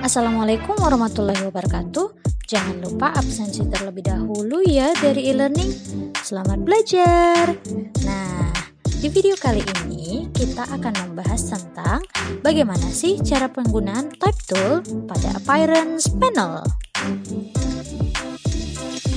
Assalamualaikum warahmatullahi wabarakatuh. Jangan lupa absensi terlebih dahulu ya dari e-learning. Selamat belajar. Nah, di video kali ini kita akan membahas tentang bagaimana sih cara penggunaan type tool pada appearance panel.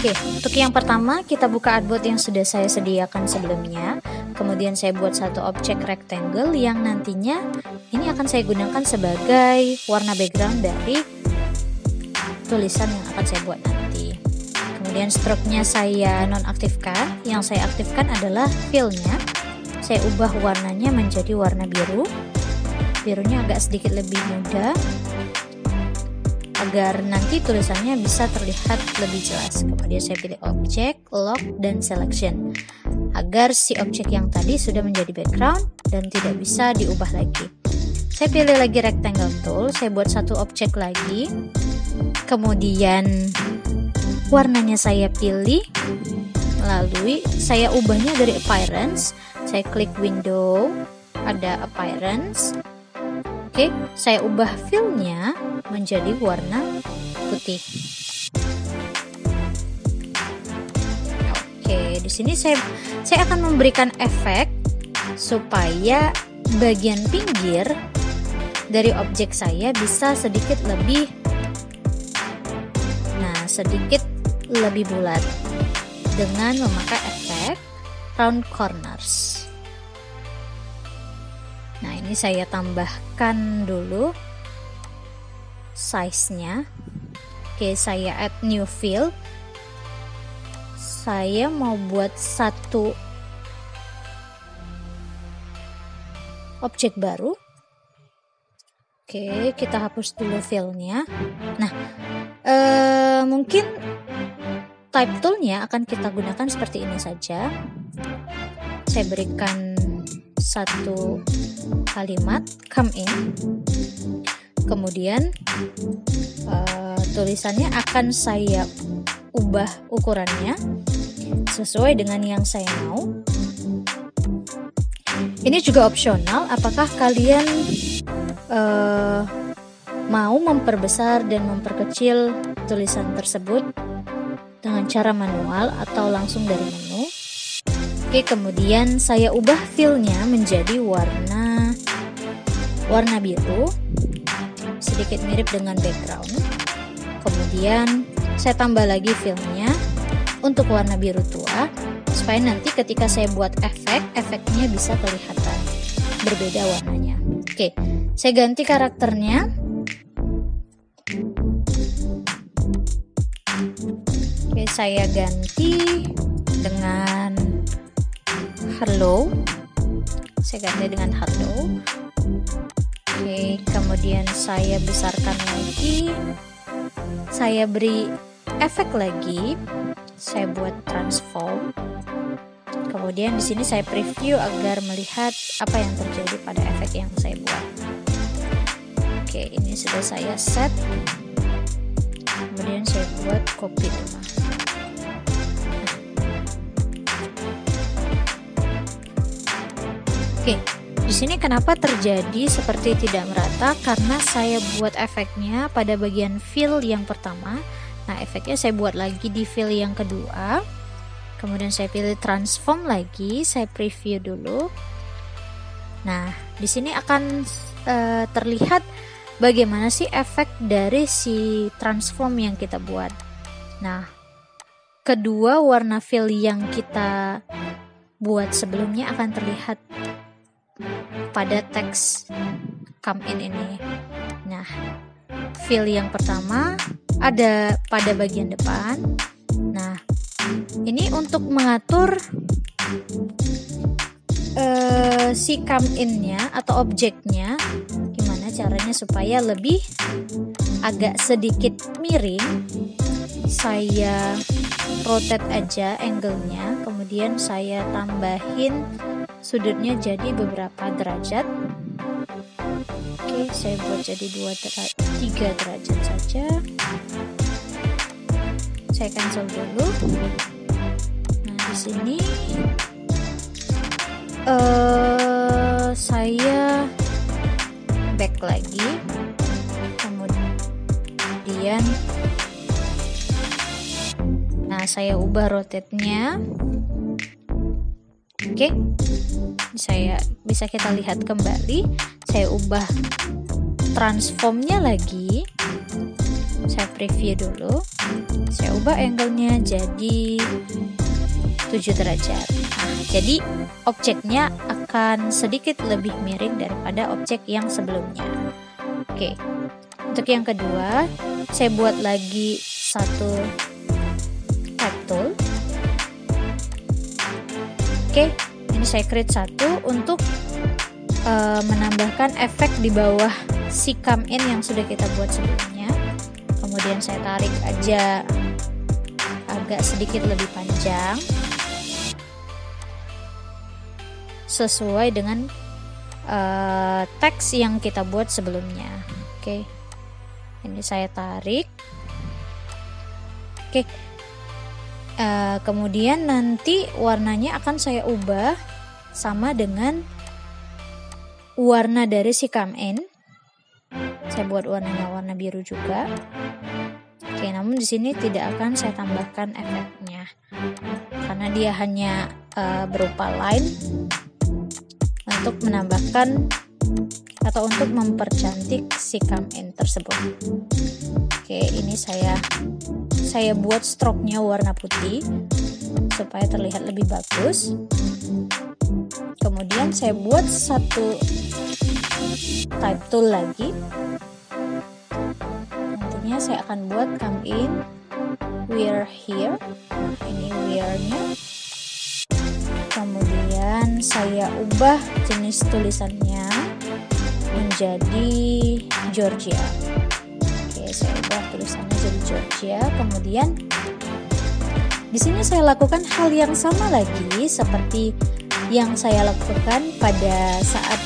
Oke, untuk yang pertama kita buka artboard yang sudah saya sediakan sebelumnya. Kemudian saya buat satu objek rectangle yang nantinya ini akan saya gunakan sebagai warna background dari tulisan yang akan saya buat nanti. Kemudian stroke-nya saya nonaktifkan. Yang saya aktifkan adalah fill-nya. Saya ubah warnanya menjadi warna biru. Birunya agak sedikit lebih muda agar nanti tulisannya bisa terlihat lebih jelas. Kemudian saya pilih objek, lock, dan selection agar si objek yang tadi sudah menjadi background dan tidak bisa diubah lagi. Saya pilih lagi rectangle tool, saya buat satu objek lagi. Kemudian warnanya saya pilih, lalu saya ubahnya dari appearance. Saya klik window, ada appearance. Oke, saya ubah fill-nya menjadi warna putih. Oke, di sini saya akan memberikan efek supaya bagian pinggir dari objek saya bisa sedikit lebih bulat dengan memakai efek round corners. Nah, ini saya tambahkan dulu size-nya. Oke, saya add new fill. Saya mau buat satu objek baru. Oke, kita hapus dulu fill-nya. Nah, mungkin type tool-nya akan kita gunakan seperti ini saja. Saya berikan satu kalimat come in, kemudian tulisannya akan saya ubah ukurannya sesuai dengan yang saya mau. Ini juga opsional, apakah kalian mau memperbesar dan memperkecil tulisan tersebut dengan cara manual atau langsung dari menu. Oke, kemudian saya ubah fill-nya menjadi warna biru, sedikit mirip dengan background. Kemudian saya tambah lagi fill-nya untuk warna biru tua, supaya nanti ketika saya buat efeknya bisa kelihatan berbeda warnanya. Oke, saya ganti karakternya. Oke, saya ganti dengan hello. Saya ganti dengan hello. Oke, kemudian saya besarkan lagi. Saya beri efek lagi. Saya buat transform. Kemudian di sini saya preview agar melihat apa yang terjadi pada efek yang saya buat. Oke, ini sudah saya set. Kemudian saya buat copy dulu. Oke, di sini kenapa terjadi seperti tidak merata? Karena saya buat efeknya pada bagian fill yang pertama. Nah, efeknya saya buat lagi di fill yang kedua. Kemudian saya pilih transform lagi, saya preview dulu. Nah, di sini akan terlihat bagaimana sih efek dari si transform yang kita buat. Nah, kedua warna fill yang kita buat sebelumnya akan terlihat pada teks come in ini. Nah, fill yang pertama ada pada bagian depan. Nah, ini untuk mengatur si come in-nya atau objeknya, gimana caranya supaya lebih agak sedikit miring. Saya rotate aja angle-nya, kemudian saya tambahin sudutnya jadi beberapa derajat. Oke, saya buat jadi 3 derajat saja. Saya cancel dulu. Nah, di sini saya back lagi. saya ubah rotate-nya. Oke, bisa kita lihat kembali. Saya ubah transformnya lagi. Saya preview dulu. Saya ubah angle-nya jadi 7 derajat. Nah, jadi objeknya akan sedikit lebih miring daripada objek yang sebelumnya. Oke, untuk yang kedua, saya buat lagi satu type tool. Oke, ini saya create satu untuk menambahkan efek di bawah si come in yang sudah kita buat sebelumnya. Kemudian saya tarik aja agak sedikit lebih panjang sesuai dengan teks yang kita buat sebelumnya. Oke, ini saya tarik. Oke, kemudian nanti warnanya akan saya ubah sama dengan warna dari si come in. Saya buat warnanya warna biru juga. Oke, namun di sini tidak akan saya tambahkan efeknya karena dia hanya berupa line untuk menambahkan atau untuk mempercantik si come in tersebut. Oke, ini saya buat stroke-nya warna putih supaya terlihat lebih bagus. Kemudian saya buat satu type tool lagi. Nantinya saya akan buat come in wear here. Nah, ini wear-nya. Kemudian saya ubah jenis tulisannya menjadi Georgia. Oke, saya ubah tulisannya jadi Georgia. Kemudian di sini saya lakukan hal yang sama lagi seperti yang saya lakukan pada saat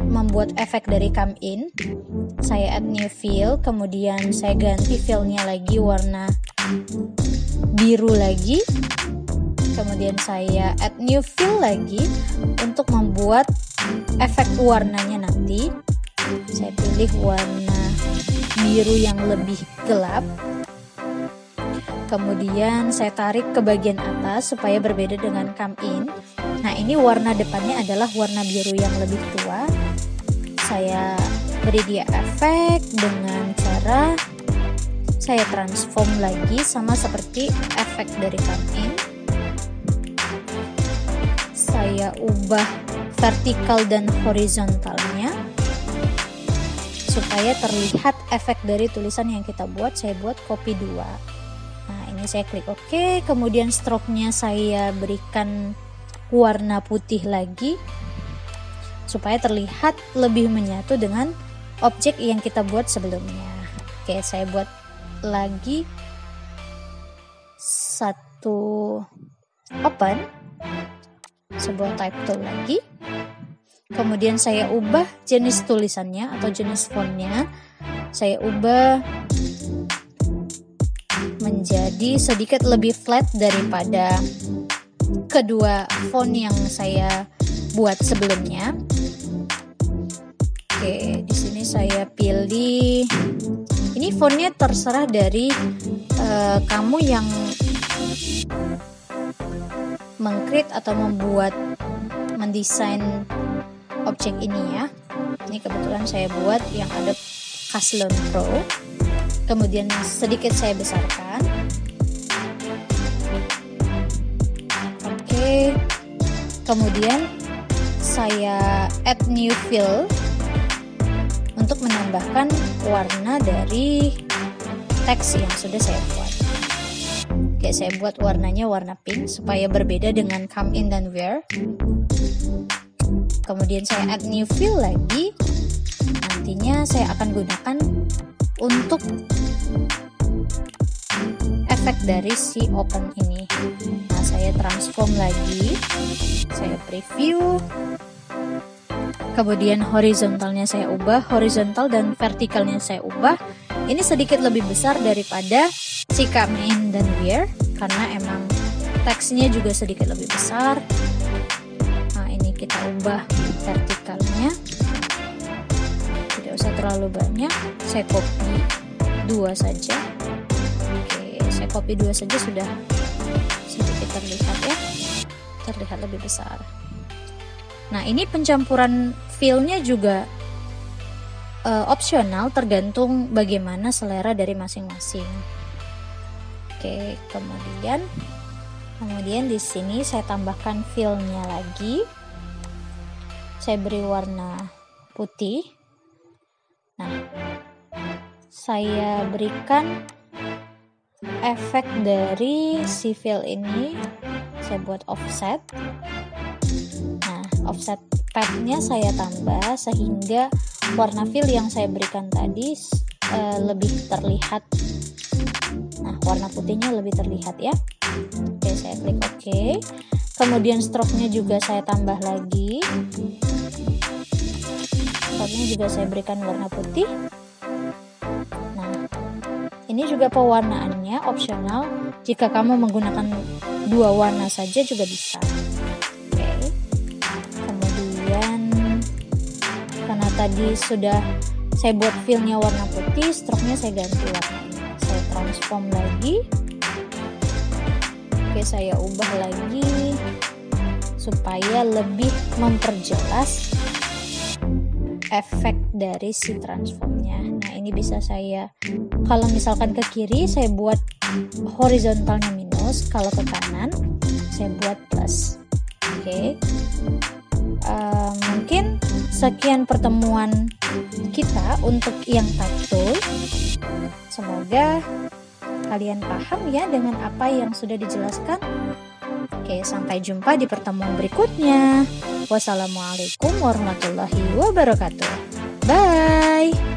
membuat efek dari come in. Saya add new fill, kemudian saya ganti fill-nya lagi warna biru lagi. Kemudian saya add new fill lagi untuk membuat efek warnanya nanti. Saya pilih warna biru yang lebih gelap. Kemudian saya tarik ke bagian atas supaya berbeda dengan come in. Nah, ini warna depannya adalah warna biru yang lebih tua. Saya beri dia efek dengan cara saya transform lagi sama seperti efek dari come in. Saya ubah vertikal dan horizontalnya supaya terlihat efek dari tulisan yang kita buat. Saya buat copy 2. Nah, ini saya klik OK, kemudian stroke-nya saya berikan warna putih lagi supaya terlihat lebih menyatu dengan objek yang kita buat sebelumnya. Oke, saya buat lagi satu open, sebuah type tool lagi. Kemudian saya ubah jenis tulisannya atau jenis fontnya. Saya ubah menjadi sedikit lebih flat daripada kedua font yang saya buat sebelumnya. Oke, di sini saya pilih. Ini fontnya terserah dari kamu yang meng-create atau mendesain objek ini ya. Ini kebetulan saya buat yang ada Caslon Pro. Kemudian sedikit saya besarkan. Oke. Kemudian saya add new fill untuk menambahkan warna dari teks yang sudah saya buat. Oke, saya buat warnanya warna pink supaya berbeda dengan come in dan wear. Kemudian saya add new fill lagi. Nantinya saya akan gunakan untuk efek dari si open ini. Nah, saya transform lagi. Saya preview. Kemudian horizontalnya saya ubah, horizontal dan vertikalnya saya ubah. Ini sedikit lebih besar daripada si come in dan wear karena emang teksnya juga sedikit lebih besar. Nah, ini kita ubah vertikalnya. Tidak usah terlalu banyak. Saya copy 2 saja. Oke, saya copy 2 saja sudah terlihat ya, terlihat lebih besar. Nah, ini pencampuran fillnya juga opsional, tergantung bagaimana selera dari masing-masing. Oke, kemudian di sini saya tambahkan fillnya lagi. Saya beri warna putih. Nah, saya berikan efek dari si fill ini, saya buat offset. Nah, offset padnya saya tambah sehingga warna fill yang saya berikan tadi lebih terlihat. Nah, warna putihnya lebih terlihat ya. Oke, saya klik OK. Kemudian stroke-nya juga saya tambah lagi. Stroke-nya juga saya berikan warna putih. Nah, ini juga pewarnaannya opsional. Jika kamu menggunakan 2 warna saja juga bisa. Oke. Kemudian karena tadi sudah saya buat fillnya warna putih, stroke-nya saya ganti warnanya. Saya transform lagi. Oke, saya ubah lagi supaya lebih memperjelas efek dari si transformnya. Nah, ini bisa saya, kalau misalkan ke kiri saya buat horizontalnya minus, kalau ke kanan saya buat plus. Oke. Mungkin sekian pertemuan kita untuk yang touch tool. Semoga kalian paham ya dengan apa yang sudah dijelaskan. Oke, sampai jumpa di pertemuan berikutnya. Wassalamualaikum warahmatullahi wabarakatuh. Bye.